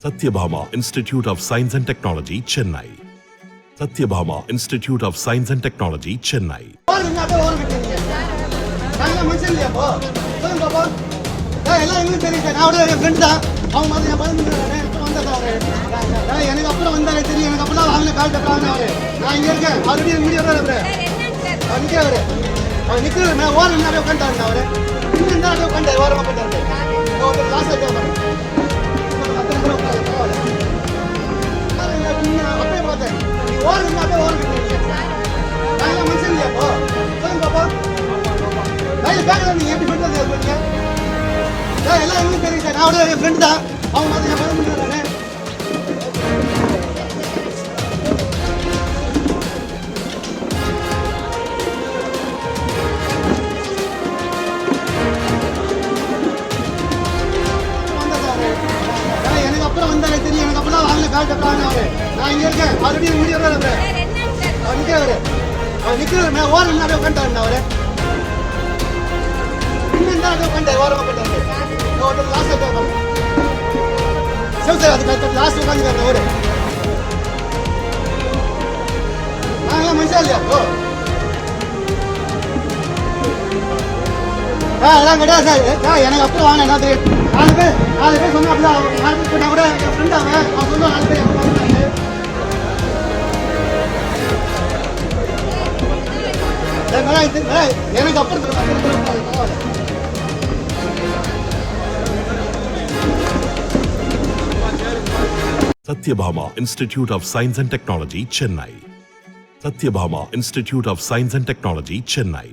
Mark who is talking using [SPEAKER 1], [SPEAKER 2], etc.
[SPEAKER 1] Satyabhama Institute of Science and Technology, Chennai. Satyabhama Institute of Science and Technology, Chennai.
[SPEAKER 2] எனக்கு அப்புறம் வாங்க என்ன தெரியும் 4 பேர் சொன்னா அப்படிதான் கூட என் ஃப்ரெண்ட் அவன் சொன்னா 4 பேர் எனக்கு அப்புறம்
[SPEAKER 1] Satyabhama Institute of Science and Technology, Chennai. Satyabhama Institute of Science and Technology, Chennai.